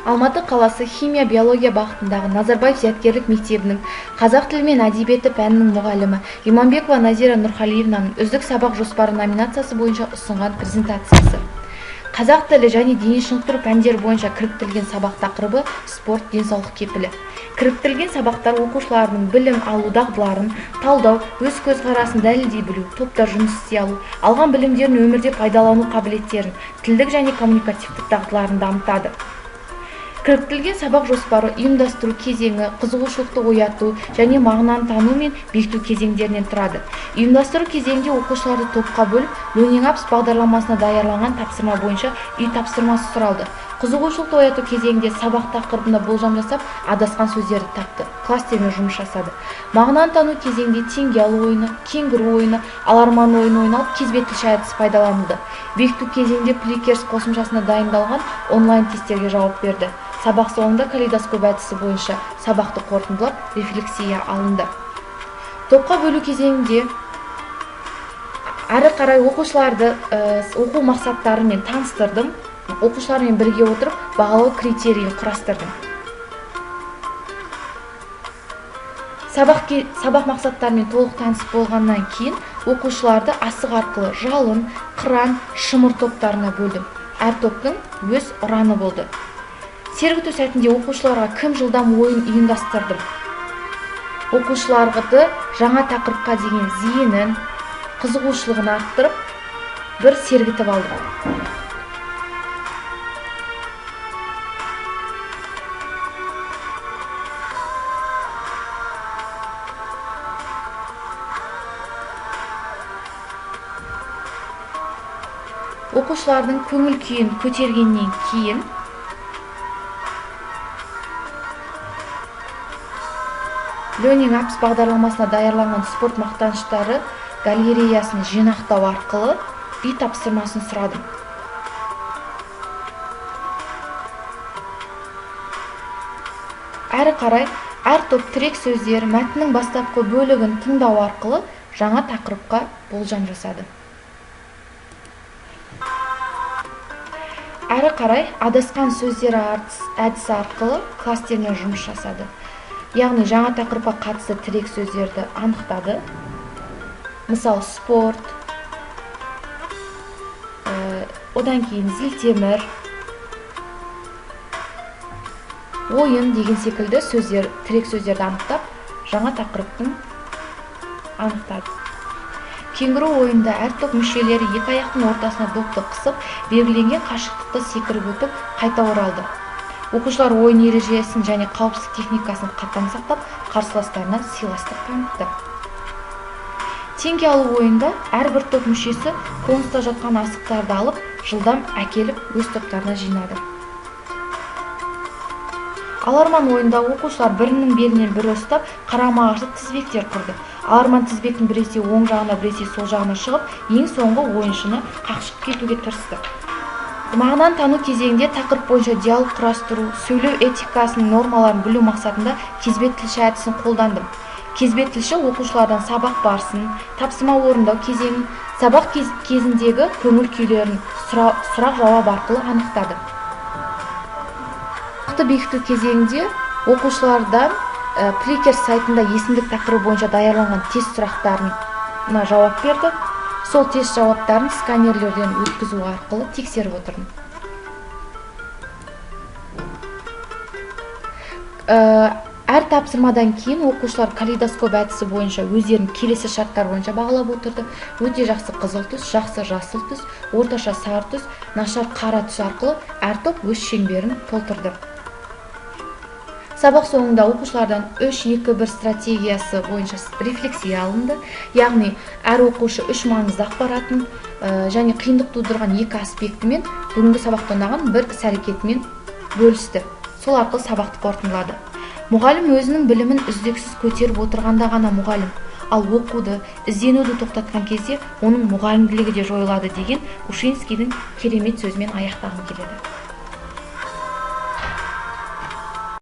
Алматы қаласы химия биология бағытындағы Назарбаев зияткерлік мектебінің қазақ тілі мен әдебиеті пәнінің мұғалімі Иманбекова Назира Нұрхалиевнаның үздік сабақ жоспары номинациясы бойынша ұсынған презентациясы. Қазақ тілі және дене шынықтыру пәндері бойынша кіріктірілген сабақ тақырыбы спорт, денсаулық кепілі. Кіріктірілген сабақтар оқушыларының білім алу дағдыларын талдау, өз көзқарасын дәлелдей білу, топта жұмыс істей алу, алған білімдерін өмірде пайдалану қабілеттерін, тілдік және коммуникативтік дағдыларын дамытады. Кіріктірілген сабақ жоспары ұйымдастыру кезеңі, қызығушылықты ояту және мағынаны тану мен бекіту кезеңдерінен тұрады. Ұйымдастыру кезеңінде оқушыларды топқа бөліп, Learning Apps бағдарламасына даярланған тапсырма бойынша үй тапсырмасы сұралды. Қызығушылықты ояту кезеңінде сабақ тақырыбында болжам жасап, адасқан сөздерді тапты, кластермен жұмыс жасады. Мағынаны тану кезеңінде теңге алу ойыны, кенгуру ойыны, аларман ойыны ойналып, кезбе-тілші әдісі пайдаланылды. Бекіту кезеңінде Plickers қосымшасына дайындалған онлайн тесттерге жауап берді. Сабақ соңында калейдоскоп әдісі бойынша сабақты қорытындылап, рефлексия алынды. Топқа бөлу кезеңінде әрі қарай оқушыларды оқу мақсаттарымен таныстырдым. Оқушылармен бірге отырып, бағалау критерийін құрастырдым. Сабақ мақсаттарымен толық танысып болғаннан кейін, оқушыларды асық арқылы жалын, қыран, шымыр топтарына бөлдім. Әр топтың өз ұраны болды. Сергіту сәтінде оқушыларға кім жылдам ойын ұйымдастырдым. Оқушыларды жаңа тақырыпқа деген зейінін, қызығушылығын арттырып, бір сергітіп алдым. Оқушылардың көңіл күйін көтергеннен кейін Learning Apps бағдарламасына даярланған спорт мақтаныштары галереясын жинақтау арқылы үй тапсырмасын сұрадым. Әрі қарай әр топ тірек сөздер мәтіннің бастапқы бөлігін тыңдау арқылы жаңа тақырыпқа болжам жасады. Әрі қарай адасқан сөздер әдісі арқылы кластермен жұмыс жасады. Яғни жаңа тақырыпқа қатысты тірек сөздерді анықтады. Мысалы, спорт, одан кейін зілтемір, ойын деген секілді тірек сөздерді анықтап, жаңа тақырыптың анықтады. Кенгуру ойында әр топ мүшелері екі аяқтың ортасына допты қысып, белгіленген қашықтықты секіріп өтіп, қайта оралды. Оқушылар ойын ережесін және қауіпсіздік техникасын қатаң сақтап, қарсыластарына сыйластық танытты. Теңге алу ойында әрбір топ мүшесі конуста жатқан асықтарды алып, жылдам әкеліп өз топтарына жинады. Аларман ойында оқушылар бірінің белінен бірі ұстап, қарама-қарсы тізбектер құрды. Аларман тізбектің біресе оң жағына, біресе сол жағына шығып, ең соңғы ойыншыны қақшып кетуге тырысты. Мағынаны тану кезеңінде тақырып бойынша диалог құрастыру, сөйлеу этикасының нормаларын білу мақсатында кезбе-тілші әдісін қолдандым. Кезбе-тілші оқушылардан сабақ барысын, тапсырма орындау кезеңін, сабақ кезіндегі көңіл күйлерін сұрақ-жауап арқылы анықтады. Бекіту кезеңінде оқушылардан Plickers сайтында есімдік тақырыбы бойынша даярланған тест сұрақтарына жауап берді. Сол тест жауаптарын сканерлерден өткізу арқылы тексеріп отырдым. Әр тапсырмадан кейін оқушылар калейдоскоп әдісі бойынша өздерін келесі шарттар бойынша бағалап отырды. Өте жақсы қызыл түс, жақсы жасыл түс, орташа сары түс, нашар қара түс арқылы әр топ өз шеңберін толтырды. Сабақ соңында оқушылардан 3-2-1 стратегиясы бойынша рефлексия алынды. Яғни, әр оқушы 3 маңызды ақпаратын және қиындық тудырған 2 аспектімен бүгінгі сабақта ұнаған бір іс-әрекетімен бөлісті. Сол арқылы сабақты қорытындылады. Мұғалім өзінің білімін үздіксіз көтеріп отырғанда ғана мұғалім, ал оқуды, ізденуді тоқтатқан кезде оның мұғалімділігі де жойылады деген Ушинскийдің керемет сөзімен аяқтағым келеді.